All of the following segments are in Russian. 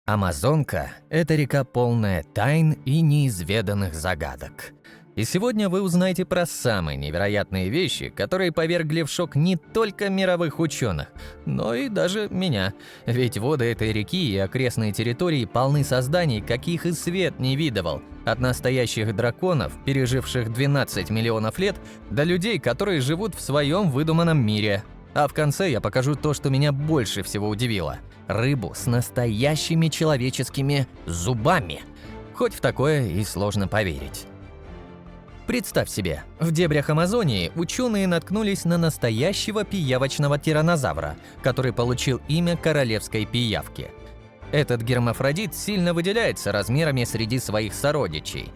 Амазонка – это река, полная тайн и неизведанных загадок. И сегодня вы узнаете про самые невероятные вещи, которые повергли в шок не только мировых ученых, но и даже меня. Ведь воды этой реки и окрестные территории полны созданий, каких и свет не видывал. От настоящих драконов, переживших 12 миллионов лет, до людей, которые живут в своем выдуманном мире. А в конце я покажу то, что меня больше всего удивило – рыбу с настоящими человеческими зубами. Хоть в такое и сложно поверить. Представь себе, в дебрях Амазонии ученые наткнулись на настоящего пиявочного тираннозавра, который получил имя королевской пиявки. Этот гермафродит сильно выделяется размерами среди своих сородичей.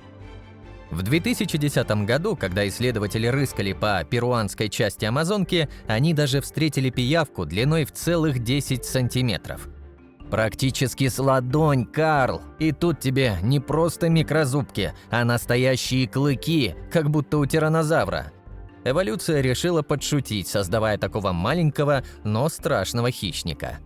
В 2010 году, когда исследователи рыскали по перуанской части Амазонки, они даже встретили пиявку длиной в целых 10 сантиметров. Практически с ладонь, Карл! И тут тебе не просто микрозубки, а настоящие клыки, как будто у тираннозавра. Эволюция решила подшутить, создавая такого маленького, но страшного хищника.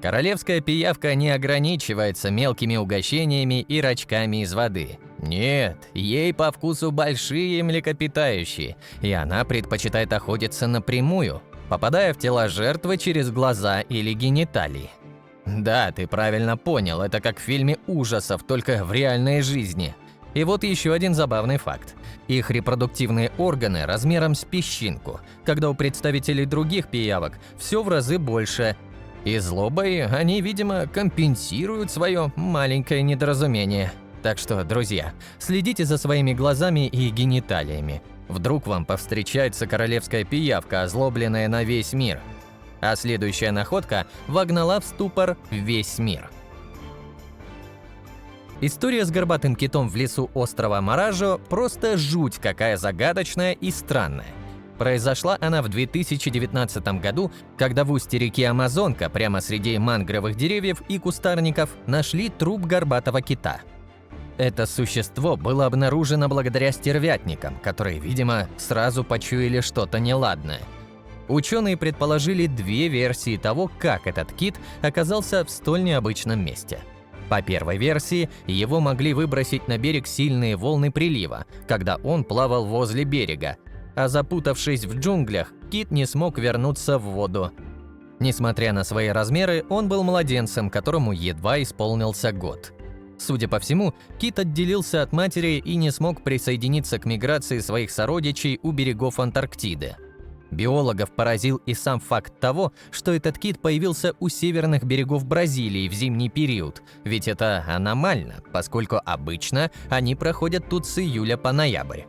Королевская пиявка не ограничивается мелкими угощениями и рачками из воды. Нет, ей по вкусу большие млекопитающие, и она предпочитает охотиться напрямую, попадая в тела жертвы через глаза или гениталии. Да, ты правильно понял, это как в фильме ужасов, только в реальной жизни. И вот еще один забавный факт. Их репродуктивные органы размером с песчинку, когда у представителей других пиявок все в разы больше. И злобой они, видимо, компенсируют свое маленькое недоразумение. Так что, друзья, следите за своими глазами и гениталиями. Вдруг вам повстречается королевская пиявка, озлобленная на весь мир. А следующая находка вогнала в ступор весь мир. История с горбатым китом в лесу острова Маражо просто жуть какая загадочная и странная. Произошла она в 2019 году, когда в устье реки Амазонка, прямо среди мангровых деревьев и кустарников, нашли труп горбатого кита. Это существо было обнаружено благодаря стервятникам, которые, видимо, сразу почуяли что-то неладное. Ученые предположили две версии того, как этот кит оказался в столь необычном месте. По первой версии, его могли выбросить на берег сильные волны прилива, когда он плавал возле берега, а запутавшись в джунглях, кит не смог вернуться в воду. Несмотря на свои размеры, он был младенцем, которому едва исполнился год. Судя по всему, кит отделился от матери и не смог присоединиться к миграции своих сородичей у берегов Антарктиды. Биологов поразил и сам факт того, что этот кит появился у северных берегов Бразилии в зимний период, ведь это аномально, поскольку обычно они проходят тут с июля по ноябрь.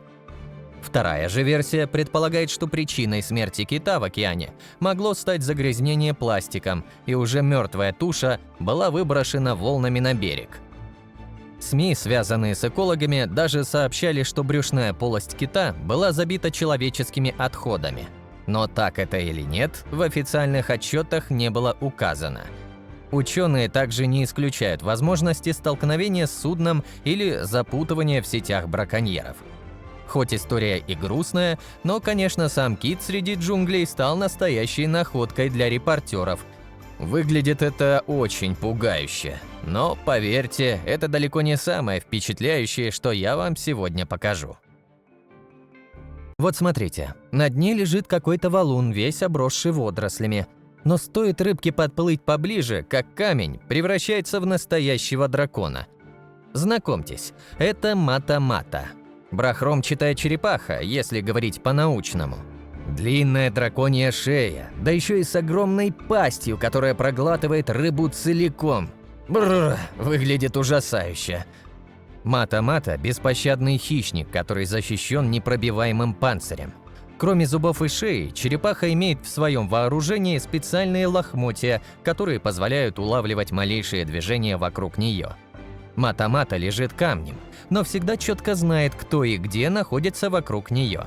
Вторая же версия предполагает, что причиной смерти кита в океане могло стать загрязнение пластиком, и уже мертвая туша была выброшена волнами на берег. СМИ, связанные с экологами, даже сообщали, что брюшная полость кита была забита человеческими отходами. Но так это или нет, в официальных отчетах не было указано. Ученые также не исключают возможности столкновения с судном или запутывания в сетях браконьеров. Хоть история и грустная, но, конечно, сам кит среди джунглей стал настоящей находкой для репортеров. Выглядит это очень пугающе, но, поверьте, это далеко не самое впечатляющее, что я вам сегодня покажу. Вот смотрите, на дне лежит какой-то валун, весь обросший водорослями. Но стоит рыбке подплыть поближе, как камень превращается в настоящего дракона. Знакомьтесь, это мата-мата. Брахромчатая черепаха, если говорить по-научному. Длинная драконья шея, да еще и с огромной пастью, которая проглатывает рыбу целиком. Бррр, выглядит ужасающе. Мата-мата – беспощадный хищник, который защищен непробиваемым панцирем. Кроме зубов и шеи, черепаха имеет в своем вооружении специальные лохмотья, которые позволяют улавливать малейшие движения вокруг нее. Мата-мата лежит камнем, но всегда четко знает, кто и где находится вокруг нее.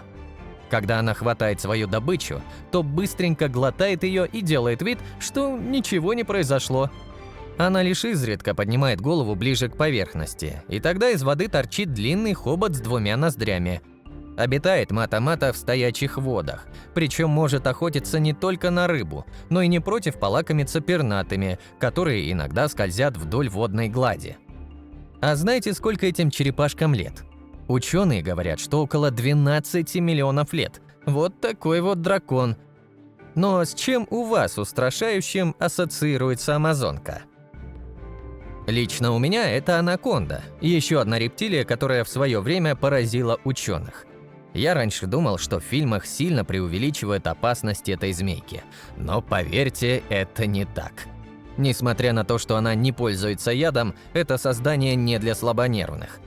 Когда она хватает свою добычу, то быстренько глотает ее и делает вид, что ничего не произошло. Она лишь изредка поднимает голову ближе к поверхности, и тогда из воды торчит длинный хобот с двумя ноздрями. Обитает мата-мата в стоячих водах, причем может охотиться не только на рыбу, но и не против полакомиться пернатыми, которые иногда скользят вдоль водной глади. А знаете, сколько этим черепашкам лет? Ученые говорят, что около 12 миллионов лет. Вот такой вот дракон. Но с чем у вас устрашающим ассоциируется амазонка? Лично у меня это анаконда, еще одна рептилия, которая в свое время поразила ученых. Я раньше думал, что в фильмах сильно преувеличивают опасность этой змейки, но поверьте, это не так. Несмотря на то, что она не пользуется ядом, это создание не для слабонервных.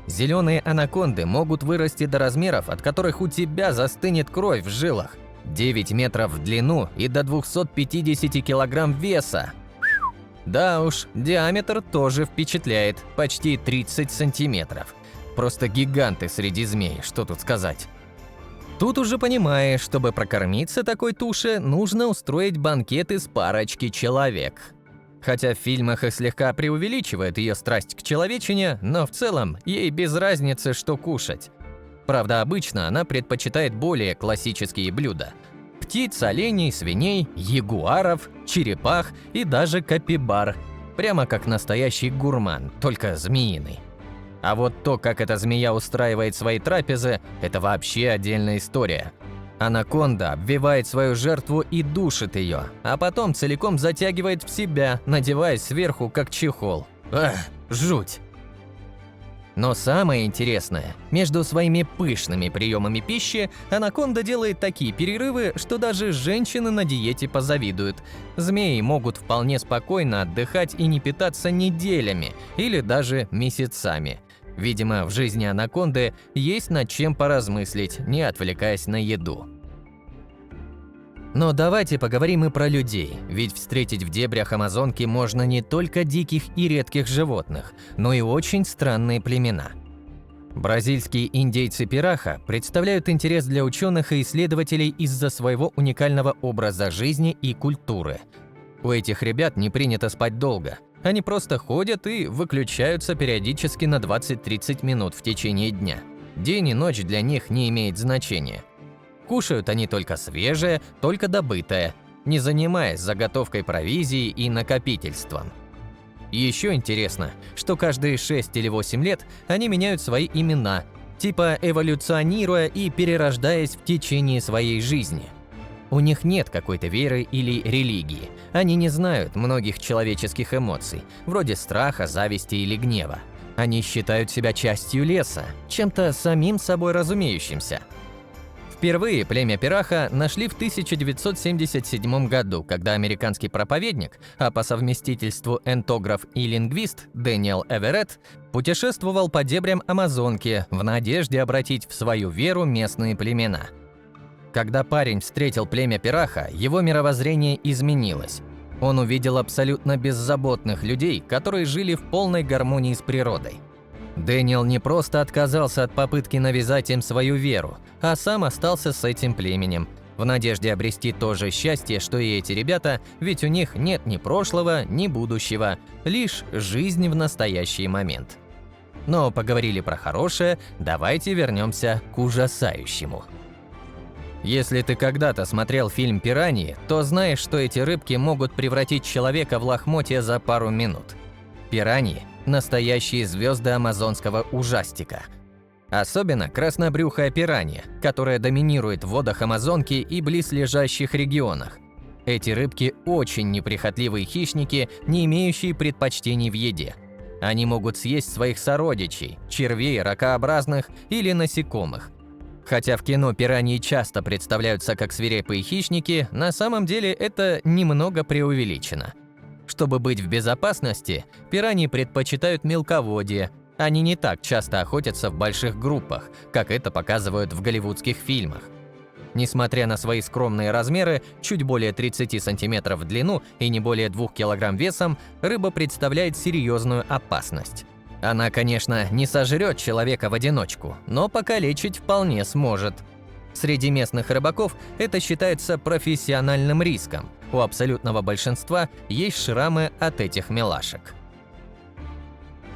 Зеленые анаконды могут вырасти до размеров, от которых у тебя застынет кровь в жилах. 9 метров в длину и до 250 килограмм веса. Да уж, диаметр тоже впечатляет, почти 30 сантиметров. Просто гиганты среди змей, что тут сказать. Тут уже понимаешь, чтобы прокормиться такой туше, нужно устроить банкет из парочки человек. Хотя в фильмах и слегка преувеличивают ее страсть к человечине, но в целом ей без разницы, что кушать. Правда, обычно она предпочитает более классические блюда. Птиц, оленей, свиней, ягуаров, черепах и даже капибар. Прямо как настоящий гурман, только змеиный. А вот то, как эта змея устраивает свои трапезы, это вообще отдельная история. Анаконда обвивает свою жертву и душит ее, а потом целиком затягивает в себя, надевая сверху как чехол. Ах, жуть! Но самое интересное, между своими пышными приемами пищи анаконда делает такие перерывы, что даже женщины на диете позавидуют. Змеи могут вполне спокойно отдыхать и не питаться неделями или даже месяцами. Видимо, в жизни анаконды есть над чем поразмыслить, не отвлекаясь на еду. Но давайте поговорим и про людей, ведь встретить в дебрях Амазонки можно не только диких и редких животных, но и очень странные племена. Бразильские индейцы-пираха представляют интерес для ученых и исследователей из-за своего уникального образа жизни и культуры. У этих ребят не принято спать долго. Они просто ходят и выключаются периодически на 20-30 минут в течение дня. День и ночь для них не имеет значения. Кушают они только свежее, только добытое, не занимаясь заготовкой провизии и накопительством. Еще интересно, что каждые 6 или 8 лет они меняют свои имена, типа эволюционируя и перерождаясь в течение своей жизни. У них нет какой-то веры или религии, они не знают многих человеческих эмоций, вроде страха, зависти или гнева. Они считают себя частью леса, чем-то самим собой разумеющимся. Впервые племя пираха нашли в 1977 году, когда американский проповедник, а по совместительству энтограф и лингвист Дэниел Эверетт путешествовал по дебрям Амазонки в надежде обратить в свою веру местные племена. Когда парень встретил племя пираха, его мировоззрение изменилось. Он увидел абсолютно беззаботных людей, которые жили в полной гармонии с природой. Дэниел не просто отказался от попытки навязать им свою веру, а сам остался с этим племенем, в надежде обрести то же счастье, что и эти ребята, ведь у них нет ни прошлого, ни будущего, лишь жизнь в настоящий момент. Но поговорили про хорошее, давайте вернемся к ужасающему. Если ты когда-то смотрел фильм «Пираньи», то знаешь, что эти рыбки могут превратить человека в лохмотья за пару минут. Пираньи – настоящие звезды амазонского ужастика. Особенно краснобрюхая пиранья, которая доминирует в водах Амазонки и близлежащих регионах. Эти рыбки очень неприхотливые хищники, не имеющие предпочтений в еде. Они могут съесть своих сородичей, червей, ракообразных или насекомых. Хотя в кино пираньи часто представляются как свирепые хищники, на самом деле это немного преувеличено. Чтобы быть в безопасности, пираньи предпочитают мелководье. Они не так часто охотятся в больших группах, как это показывают в голливудских фильмах. Несмотря на свои скромные размеры, чуть более 30 сантиметров в длину и не более 2 килограмм весом, рыба представляет серьезную опасность. Она, конечно, не сожрет человека в одиночку, но покалечить вполне сможет. Среди местных рыбаков это считается профессиональным риском. У абсолютного большинства есть шрамы от этих милашек.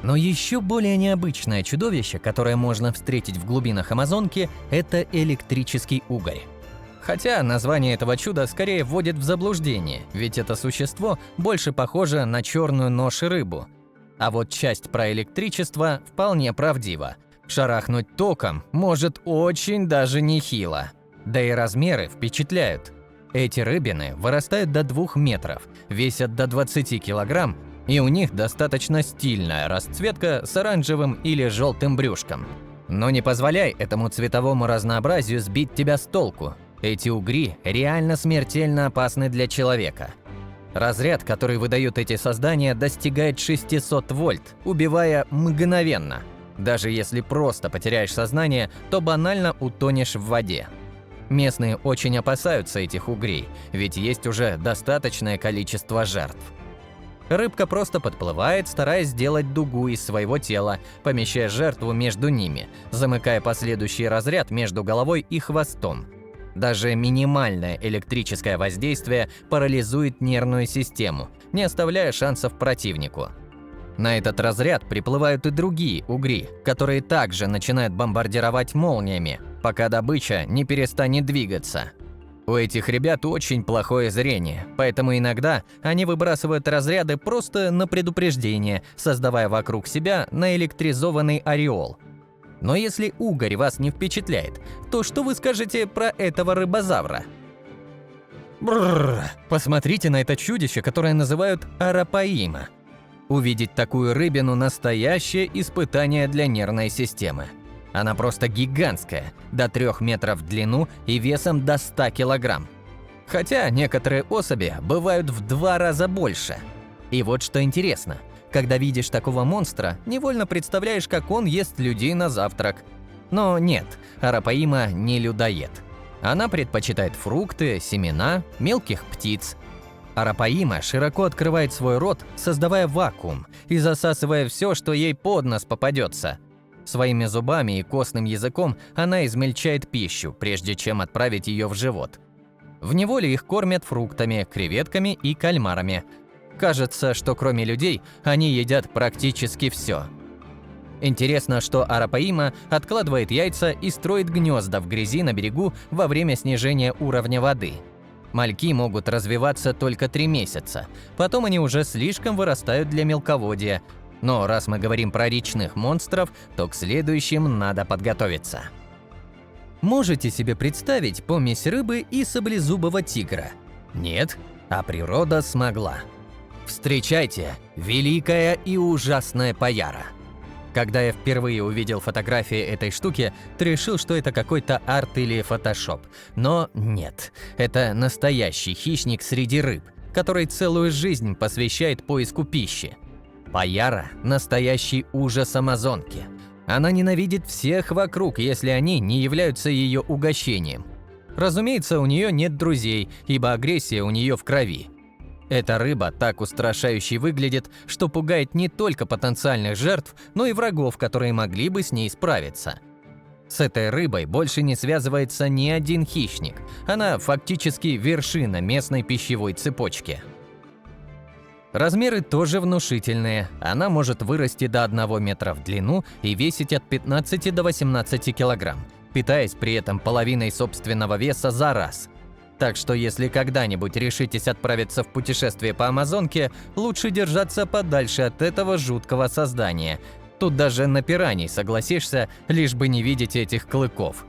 Но еще более необычное чудовище, которое можно встретить в глубинах Амазонки, это электрический угорь. Хотя название этого чуда скорее вводит в заблуждение, ведь это существо больше похоже на черную нож и рыбу. А вот часть про электричество вполне правдива. Шарахнуть током может очень даже нехило. Да и размеры впечатляют. Эти рыбины вырастают до 2 метров, весят до 20 килограмм, и у них достаточно стильная расцветка с оранжевым или желтым брюшком. Но не позволяй этому цветовому разнообразию сбить тебя с толку. Эти угри реально смертельно опасны для человека. Разряд, который выдают эти создания, достигает 600 вольт, убивая мгновенно. Даже если просто потеряешь сознание, то банально утонешь в воде. Местные очень опасаются этих угрей, ведь есть уже достаточное количество жертв. Рыбка просто подплывает, стараясь сделать дугу из своего тела, помещая жертву между ними, замыкая последующий разряд между головой и хвостом. Даже минимальное электрическое воздействие парализует нервную систему, не оставляя шансов противнику. На этот разряд приплывают и другие угри, которые также начинают бомбардировать молниями, пока добыча не перестанет двигаться. У этих ребят очень плохое зрение, поэтому иногда они выбрасывают разряды просто на предупреждение, создавая вокруг себя наэлектризованный ореол. Но если угорь вас не впечатляет, то что вы скажете про этого рыбозавра? Бррр, посмотрите на это чудище, которое называют арапаима. Увидеть такую рыбину – настоящее испытание для нервной системы. Она просто гигантская, до 3 метров в длину и весом до 100 килограмм. Хотя некоторые особи бывают в 2 раза больше. И вот что интересно, когда видишь такого монстра, невольно представляешь, как он ест людей на завтрак. Но нет, арапаима не людоед. Она предпочитает фрукты, семена, мелких птиц. Арапаима широко открывает свой рот, создавая вакуум и засасывая все, что ей под нос попадется. Своими зубами и костным языком она измельчает пищу, прежде чем отправить ее в живот. В неволе их кормят фруктами, креветками и кальмарами. Кажется, что кроме людей, они едят практически все. Интересно, что арапаима откладывает яйца и строит гнезда в грязи на берегу во время снижения уровня воды. Мальки могут развиваться только 3 месяца, потом они уже слишком вырастают для мелководья. Но раз мы говорим про речных монстров, то к следующим надо подготовиться. Можете себе представить помесь рыбы и саблезубого тигра? Нет, а природа смогла. Встречайте, великая и ужасная паяра. Когда я впервые увидел фотографии этой штуки, то решил, что это какой-то арт или фотошоп. Но нет, это настоящий хищник среди рыб, который целую жизнь посвящает поиску пищи. Паяра – настоящий ужас Амазонки. Она ненавидит всех вокруг, если они не являются ее угощением. Разумеется, у нее нет друзей, ибо агрессия у нее в крови. Эта рыба так устрашающе выглядит, что пугает не только потенциальных жертв, но и врагов, которые могли бы с ней справиться. С этой рыбой больше не связывается ни один хищник. Она фактически вершина местной пищевой цепочки. Размеры тоже внушительные. Она может вырасти до 1 метра в длину и весить от 15 до 18 килограмм, питаясь при этом половиной собственного веса за раз. Так что если когда-нибудь решитесь отправиться в путешествие по Амазонке, лучше держаться подальше от этого жуткого создания. Тут даже на пираний согласишься, лишь бы не видеть этих клыков.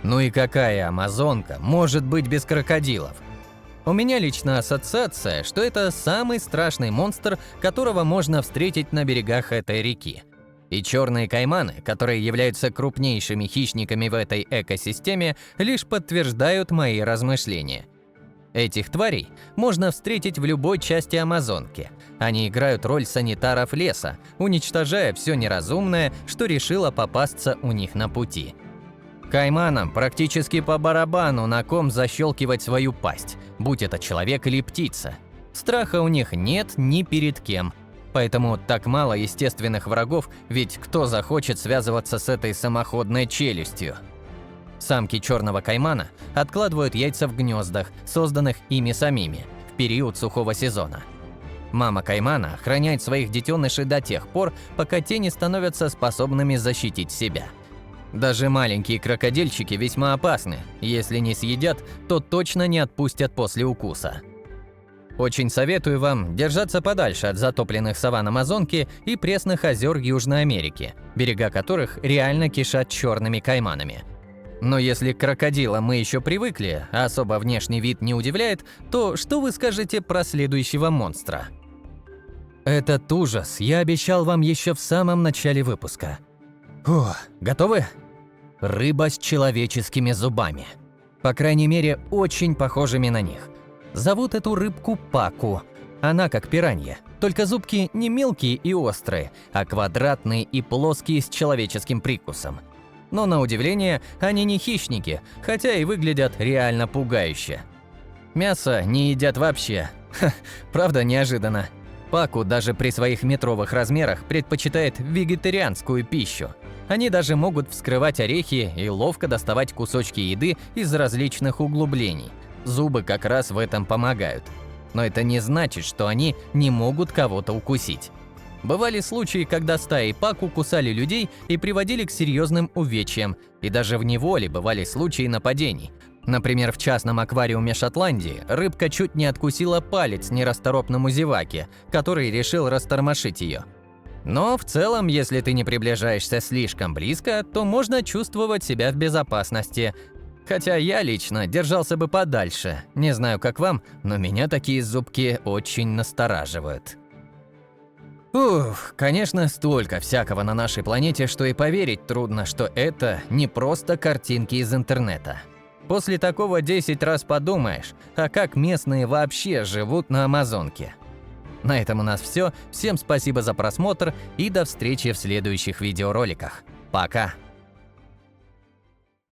Ну и какая амазонка может быть без крокодилов? У меня лично ассоциация, что это самый страшный монстр, которого можно встретить на берегах этой реки. И черные кайманы, которые являются крупнейшими хищниками в этой экосистеме, лишь подтверждают мои размышления. Этих тварей можно встретить в любой части Амазонки. Они играют роль санитаров леса, уничтожая все неразумное, что решило попасться у них на пути. Кайманам практически по барабану, на ком защелкивать свою пасть, будь это человек или птица. Страха у них нет ни перед кем. Поэтому так мало естественных врагов, ведь кто захочет связываться с этой самоходной челюстью? Самки черного каймана откладывают яйца в гнездах, созданных ими самими, в период сухого сезона. Мама каймана охраняет своих детенышей до тех пор, пока те не становятся способными защитить себя. Даже маленькие крокодильчики весьма опасны. Если не съедят, то точно не отпустят после укуса. Очень советую вам держаться подальше от затопленных саванн Амазонки и пресных озер Южной Америки, берега которых реально кишат черными кайманами. Но если к крокодилам мы еще привыкли, а особо внешний вид не удивляет, то что вы скажете про следующего монстра? Этот ужас я обещал вам еще в самом начале выпуска. Фух, готовы? Рыба с человеческими зубами. По крайней мере, очень похожими на них. Зовут эту рыбку Паку. Она как пиранья, только зубки не мелкие и острые, а квадратные и плоские с человеческим прикусом. Но на удивление, они не хищники, хотя и выглядят реально пугающе. Мясо не едят вообще. Ха, правда, неожиданно. Паку даже при своих метровых размерах предпочитает вегетарианскую пищу. Они даже могут вскрывать орехи и ловко доставать кусочки еды из различных углублений. Зубы как раз в этом помогают. Но это не значит, что они не могут кого-то укусить. Бывали случаи, когда стаи паку кусали людей и приводили к серьезным увечьям, и даже в неволе бывали случаи нападений. Например, в частном аквариуме Шотландии рыбка чуть не откусила палец нерасторопному зеваке, который решил растормошить ее. Но в целом, если ты не приближаешься слишком близко, то можно чувствовать себя в безопасности. Хотя я лично держался бы подальше. Не знаю, как вам, но меня такие зубки очень настораживают. Ух, конечно, столько всякого на нашей планете, что и поверить трудно, что это не просто картинки из интернета. После такого 10 раз подумаешь, а как местные вообще живут на Амазонке. На этом у нас все. Всем спасибо за просмотр и до встречи в следующих видеороликах. Пока!